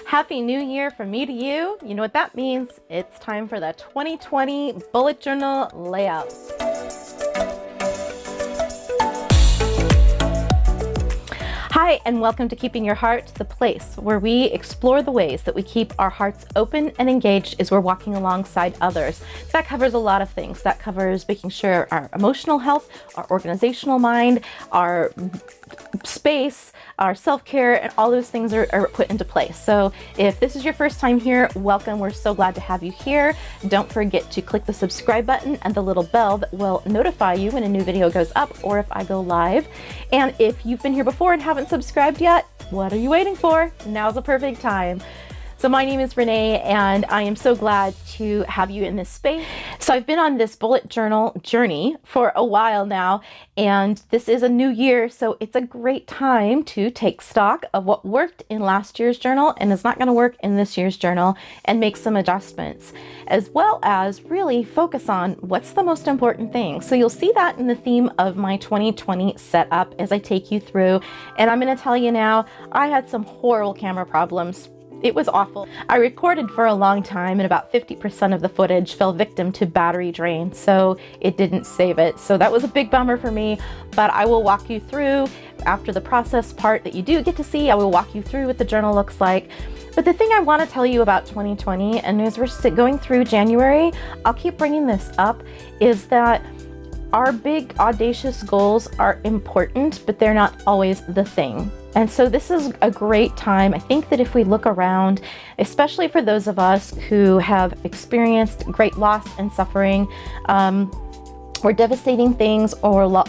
Happy New Year from me to you. You know what that means? It's time for the 2020 bullet journal layout. Hi, and welcome to Keeping Your Heart, the place where we explore the ways that we keep our hearts open and engaged as we're walking alongside others. That covers a lot of things. That covers making sure our emotional health, our organizational mind, our space, our self-care, and all those things are put into place. So if this is your first time here, welcome. We're so glad to have you here. Don't forget to click the subscribe button and the little bell that will notify you when a new video goes up or if I go live. And if you've been here before and haven't subscribed yet, what are you waiting for? Now's the perfect time. So my name is Renee, and I am so glad to have you in this space. So I've been on this bullet journal journey for a while now, and this is a new year, so it's a great time to take stock of what worked in last year's journal and is not going to work in this year's journal and make some adjustments, as well as really focus on what's the most important thing. So you'll see that in the theme of my 2020 setup as I take you through, and I'm going to tell you now, I had some horrible camera problems. It was awful. I recorded for a long time and about 50% of the footage fell victim to battery drain, so it didn't save it. So that was a big bummer for me, but I will walk you through after the process part that you do get to see. I will walk you through what the journal looks like. But the thing I want to tell you about 2020, and as we're going through January, I'll keep bringing this up, is that our big audacious goals are important, but they're not always the thing. And so this is a great time. I think that if we look around, especially for those of us who have experienced great loss and suffering, or devastating things, or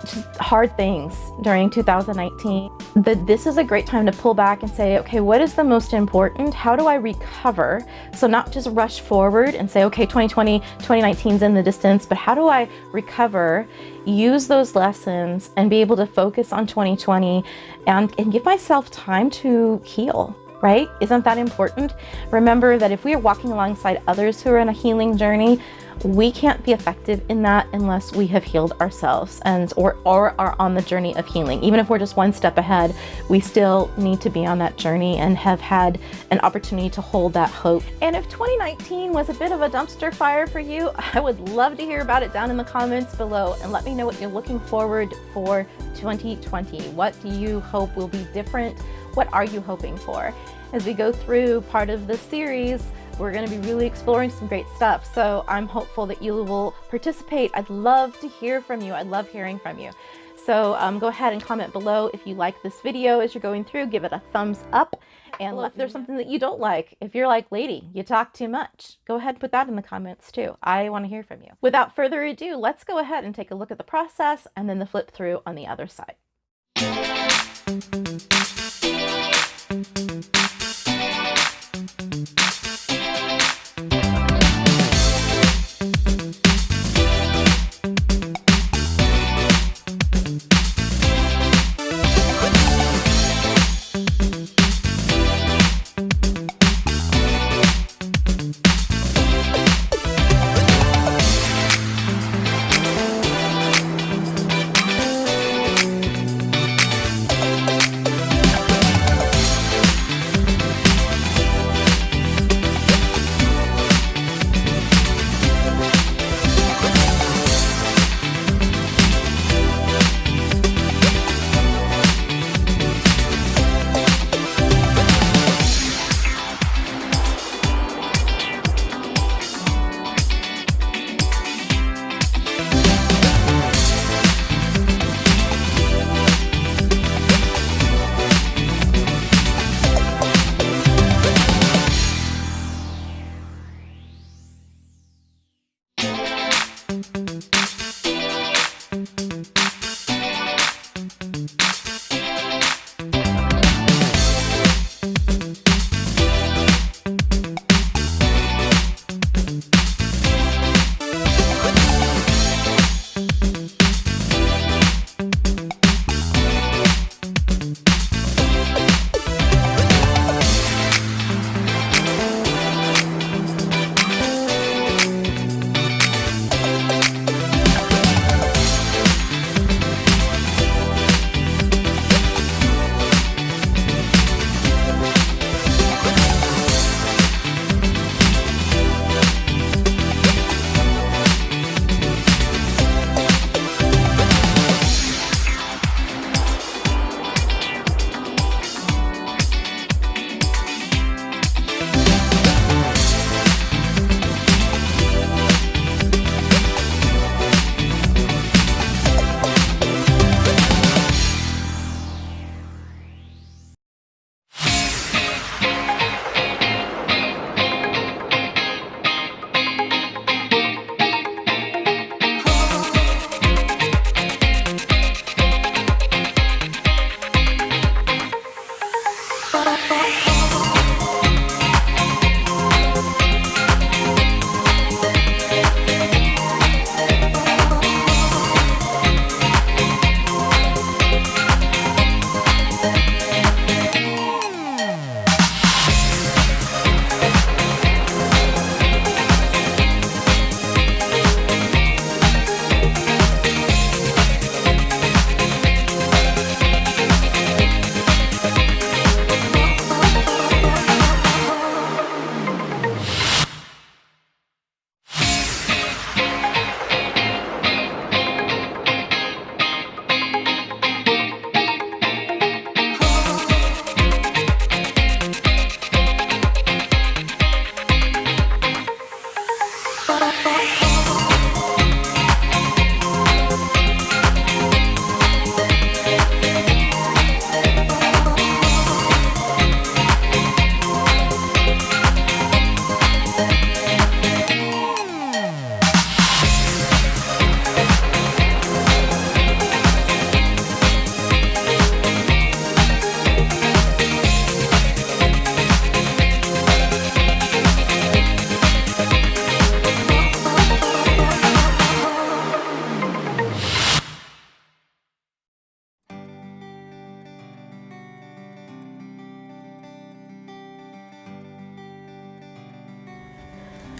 just hard things during 2019, that this is a great time to pull back and say, okay, what is the most important? How do I recover? So not just rush forward and say, okay, 2019's in the distance, but how do I recover, use those lessons, and be able to focus on 2020 and give myself time to heal, right? Isn't that important? Remember that if we are walking alongside others who are in a healing journey, we can't be effective in that unless we have healed ourselves or are on the journey of healing. Even if we're just one step ahead, we still need to be on that journey and have had an opportunity to hold that hope. And if 2019 was a bit of a dumpster fire for you, I would love to hear about it down in the comments below, and let me know what you're looking forward for 2020. What do you hope will be different? What are you hoping for? As we go through part of this series, we're going to be really exploring some great stuff. So I'm hopeful that you will participate. I'd love to hear from you. I love hearing from you. So go ahead and comment below if you like this video as you're going through. Give it a thumbs up. And if there's something that you don't like, if you're like, lady, you talk too much, go ahead and put that in the comments too. I want to hear from you. Without further ado, let's go ahead and take a look at the process and then the flip through on the other side.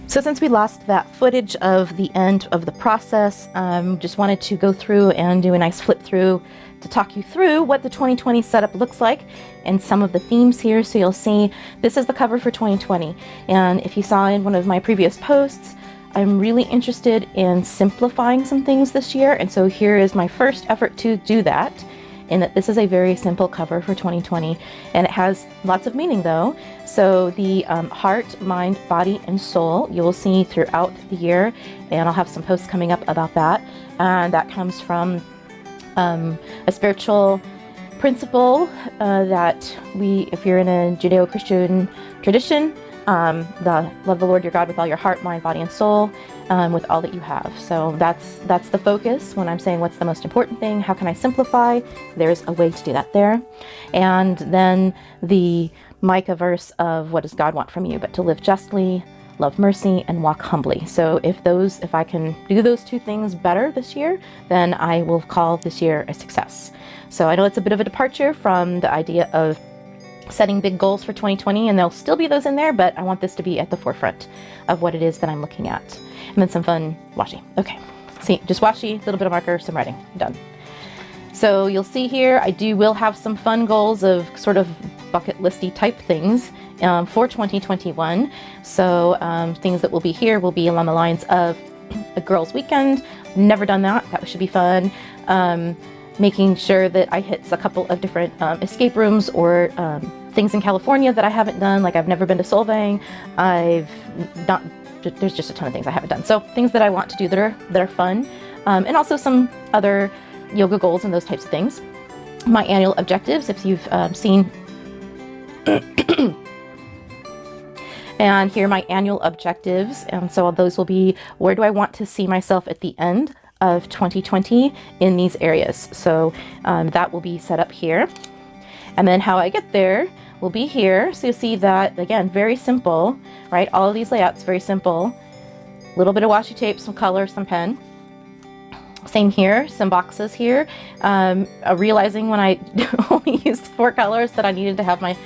So since we lost that footage of the end of the process, just wanted to go through and do a nice flip through to talk you through what the 2020 setup looks like and some of the themes here. So you'll see this is the cover for 2020. And if you saw in one of my previous posts, I'm really interested in simplifying some things this year. And so here is my first effort to do that, in that this is a very simple cover for 2020, and it has lots of meaning though. So the heart, mind, body, and soul, you will see throughout the year, and I'll have some posts coming up about that. And that comes from a spiritual principle that if you're in a Judeo-Christian tradition, love the Lord your God with all your heart, mind, body, and soul, with all that you have. So that's the focus when I'm saying what's the most important thing, how can I simplify? There's a way to do that there. And then the Micah verse of what does God want from you but to live justly, love mercy, and walk humbly. So if I can do those two things better this year, then I will call this year a success. So I know it's a bit of a departure from the idea of setting big goals for 2020, and there'll still be those in there, but I want this to be at the forefront of what it is that I'm looking at. And then some fun washi. Okay, see, just washi, a little bit of marker, some writing, done. So you'll see here, will have some fun goals of sort of bucket listy type things for 2021. So things that will be here will be along the lines of a girls' weekend. Never done that. That should be fun. Making sure that I hit a couple of different escape rooms or things in California that I haven't done. Like I've never been to Solvang. There's just a ton of things I haven't done. So things that I want to do that are fun, and also some other yoga goals and those types of things. My annual objectives, if you've seen, and here are my annual objectives. And so those will be, where do I want to see myself at the end of 2020 in these areas. So that will be set up here. And then how I get there will be here. So you'll see that, again, very simple, right? All of these layouts, very simple. A little bit of washi tape, some color, some pen. Same here, some boxes here. Realizing when I only used 4 colors that I needed to have my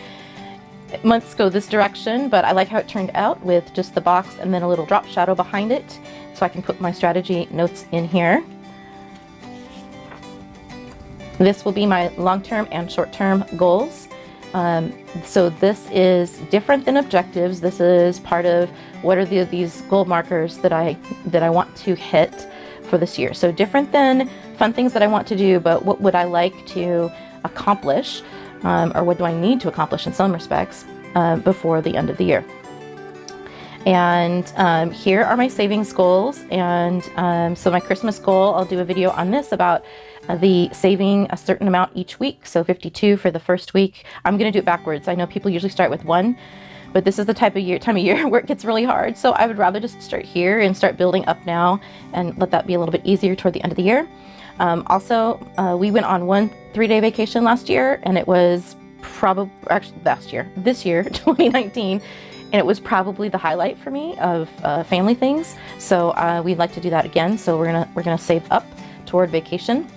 months go this direction, but I like how it turned out with just the box and then a little drop shadow behind it. So I can put my strategy notes in here. This will be my long-term and short-term goals. So this is different than objectives. This is part of what are these goal markers that I want to hit for this year. So different than fun things that I want to do, but what would I like to accomplish, or what do I need to accomplish in some respects before the end of the year. And here are my savings goals. And so my Christmas goal, I'll do a video on this about the saving a certain amount each week. So 52 for the first week. I'm going to do it backwards. I know people usually start with 1, but this is the time of year where it gets really hard. So I would rather just start here and start building up now and let that be a little bit easier toward the end of the year. Also, we went on one 3-day vacation last year, and it was probably, actually this year, 2019, and it was probably the highlight for me of family things. So we'd like to do that again. So we're gonna save up toward vacation.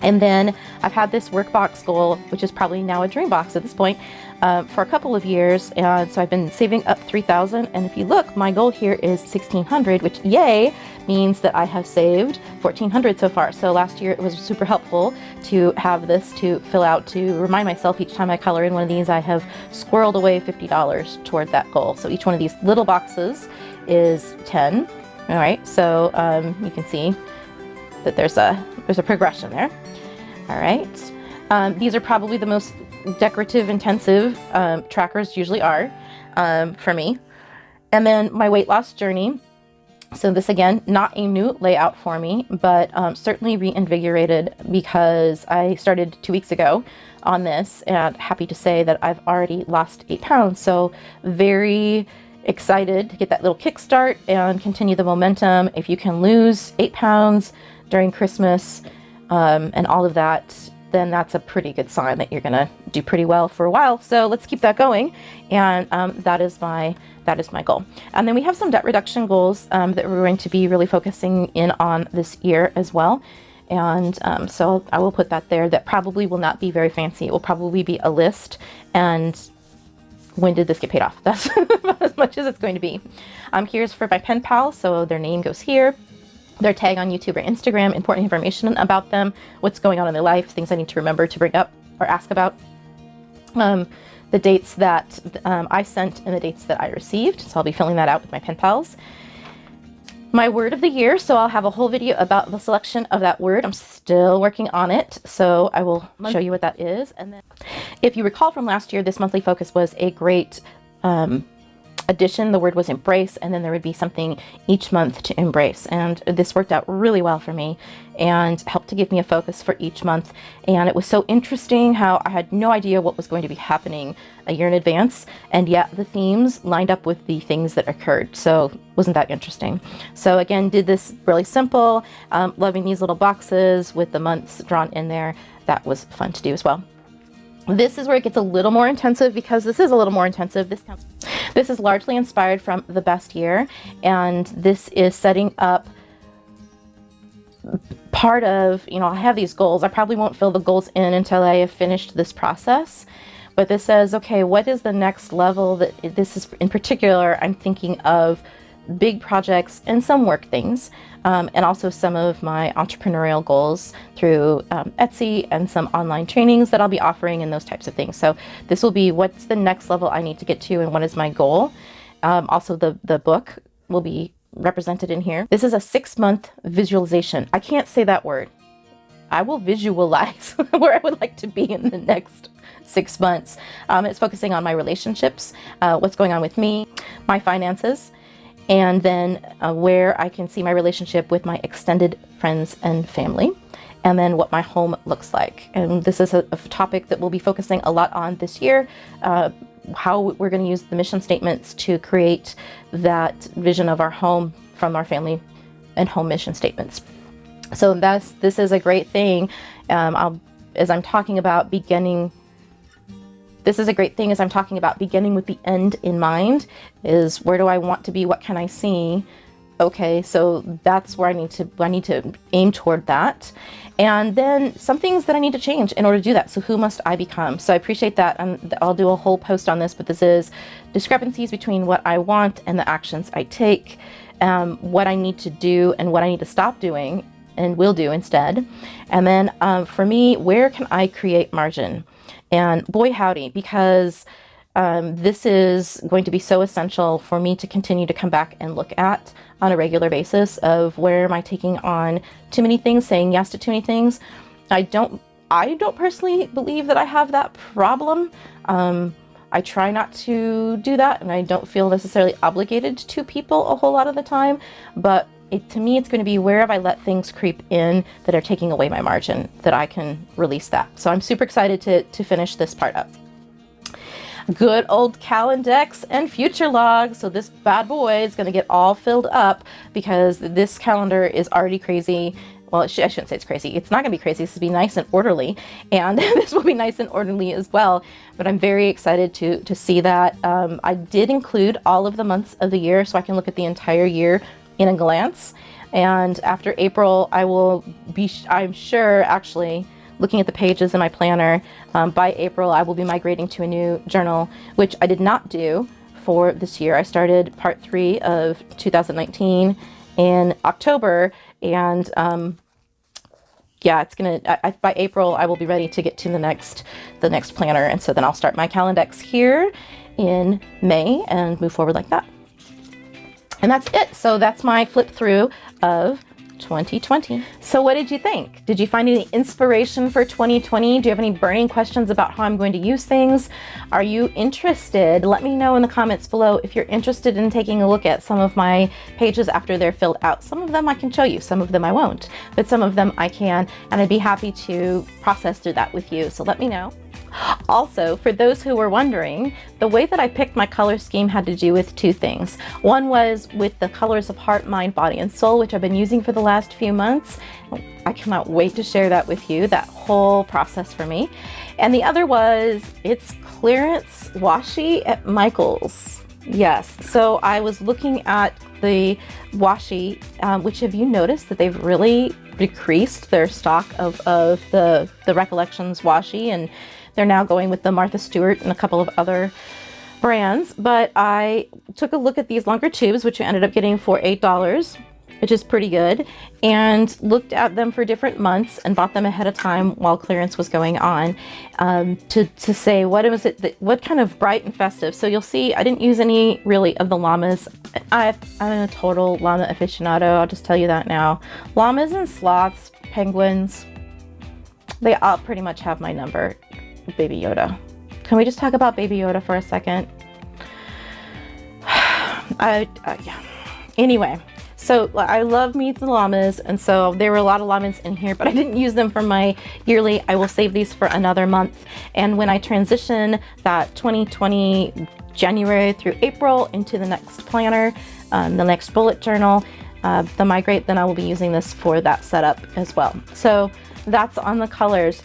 And then I've had this work box goal, which is probably now a dream box at this point, for a couple of years. And so I've been saving up $3,000. And if you look, my goal here is $1,600, which yay, means that I have saved $1,400 so far. So last year it was super helpful to have this to fill out, to remind myself each time I color in one of these, I have squirreled away $50 toward that goal. So each one of these little boxes is 10. All right, so you can see that there's a progression there. All right, these are probably the most decorative intensive trackers usually are for me. And then my weight loss journey. So this again, not a new layout for me, but certainly reinvigorated because I started 2 weeks ago on this, and happy to say that I've already lost 8 pounds. So very excited to get that little kickstart and continue the momentum. If you can lose 8 pounds during Christmas and all of that, then that's a pretty good sign that you're gonna do pretty well for a while. So let's keep that going, and that is my goal. And then we have some debt reduction goals that we're going to be really focusing in on this year as well. And so I will put that there. That probably will not be very fancy. It will probably be a list, and when did this get paid off? That's about as much as it's going to be. Here's for my pen pals, so their name goes here. Their tag on YouTube or Instagram, important information about them, what's going on in their life, things I need to remember to bring up or ask about. The dates that I sent and the dates that I received. So I'll be filling that out with my pen pals. My word of the year. So I'll have a whole video about the selection of that word. I'm still working on it, so I will show you what that is. And then if you recall from last year, this monthly focus was a great addition. The word was embrace, and then there would be something each month to embrace, and this worked out really well for me and helped to give me a focus for each month. And it was so interesting how I had no idea what was going to be happening a year in advance, and yet the themes lined up with the things that occurred. So wasn't that interesting? So again, did this really simple, loving these little boxes with the months drawn in there. That was fun to do as well. This is where it gets a little more intensive, because this is a little more intensive. This is largely inspired from the best year, and this is setting up part of, you know, I have these goals. I probably won't fill the goals in until I have finished this process, but this says, okay, what is the next level that this is in particular? I'm thinking of big projects and some work things, and also some of my entrepreneurial goals through Etsy and some online trainings that I'll be offering and those types of things. So this will be what's the next level I need to get to and what is my goal. Also the book will be represented in here. This is a 6-month visualization. I can't say that word. I will visualize where I would like to be in the next 6 months. It's focusing on my relationships, what's going on with me, my finances, and then where I can see my relationship with my extended friends and family, and then what my home looks like. And this is a topic that we'll be focusing a lot on this year, how we're going to use the mission statements to create that vision of our home from our family and home mission statements. So this is a great thing. As I'm talking about beginning, this is a great thing as I'm talking about beginning with the end in mind, is where do I want to be? What can I see? Okay, so that's where I need to aim toward that. And then some things that I need to change in order to do that. So who must I become? So I appreciate that. And I'll do a whole post on this, but this is discrepancies between what I want and the actions I take, what I need to do and what I need to stop doing and will do instead. And then for me, where can I create margin? And boy howdy, because this is going to be so essential for me to continue to come back and look at on a regular basis of where am I taking on too many things, saying yes to too many things. I don't personally believe that I have that problem. I try not to do that, and I don't feel necessarily obligated to people a whole lot of the time, but to me, it's going to be where have I let things creep in that are taking away my margin, that I can release that. So I'm super excited to finish this part up. Good old Calendex and future log. So this bad boy is going to get all filled up because this calendar is already crazy. well, I shouldn't say it's crazy. It's not gonna be crazy. This will be nice and orderly, and this will be nice and orderly as well. But I'm very excited to see that. I did include all of the months of the year so I can look at the entire year in a glance. And after April, I will be, I'm sure, actually, looking at the pages in my planner, by April, I will be migrating to a new journal, which I did not do for this year. I started part 3 of 2019 in October, and yeah, it's gonna, by April, I will be ready to get to the next planner. And so then I'll start my Calendex here in May and move forward like that. And that's it. So that's my flip through of 2020. So what did you think? Did you find any inspiration for 2020? Do you have any burning questions about how I'm going to use things? Are you interested? Let me know in the comments below if you're interested in taking a look at some of my pages after they're filled out. Some of them I can show you, some of them I won't, but some of them I can, and I'd be happy to process through that with you. So let me know. Also, for those who were wondering, the way that I picked my color scheme had to do with 2 things. One was with the colors of heart, mind, body, and soul, which I've been using for the last few months. I cannot wait to share that with you, that whole process for me. And the other was, it's clearance washi at Michael's. Yes, so I was looking at the washi, which have you noticed that they've really decreased their stock of the Recollections washi, and they're now going with the Martha Stewart and a couple of other brands. But I took a look at these longer tubes, which I ended up getting for $8, which is pretty good, and looked at them for different months and bought them ahead of time while clearance was going on, to say what was it, what kind of bright and festive. So you'll see I didn't use any really of the llamas. I'm a total llama aficionado, I'll just tell you that now. Llamas and sloths, penguins, they all pretty much have my number. Baby Yoda. Can we just talk about Baby Yoda for a second? Yeah. Anyway, so I love me the llamas, and so there were a lot of llamas in here, but I didn't use them for my yearly. I will save these for another month. And when I transition that 2020 January through April into the next planner, the next bullet journal, the Migrate, then I will be using this for that setup as well. So that's on the colors.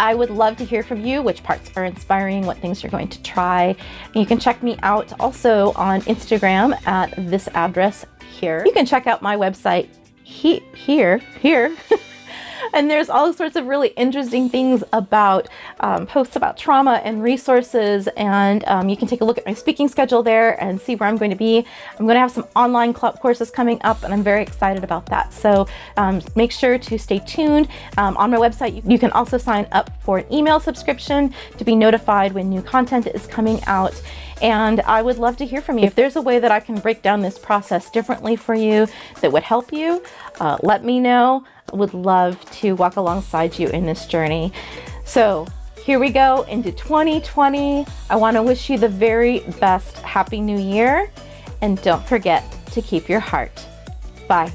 I would love to hear from you, which parts are inspiring, what things you're going to try. And you can check me out also on Instagram at this address here. You can check out my website here. And there's all sorts of really interesting things about posts about trauma and resources, and you can take a look at my speaking schedule there and see where I'm going to be. I'm going to have some online courses coming up, and I'm very excited about that. So make sure to stay tuned. On my website, you can also sign up for an email subscription to be notified when new content is coming out. And I would love to hear from you. If there's a way that I can break down this process differently for you that would help you, let me know. I would love to walk alongside you in this journey. So here we go into 2020. I want to wish you the very best Happy New Year, and don't forget to keep your heart. Bye.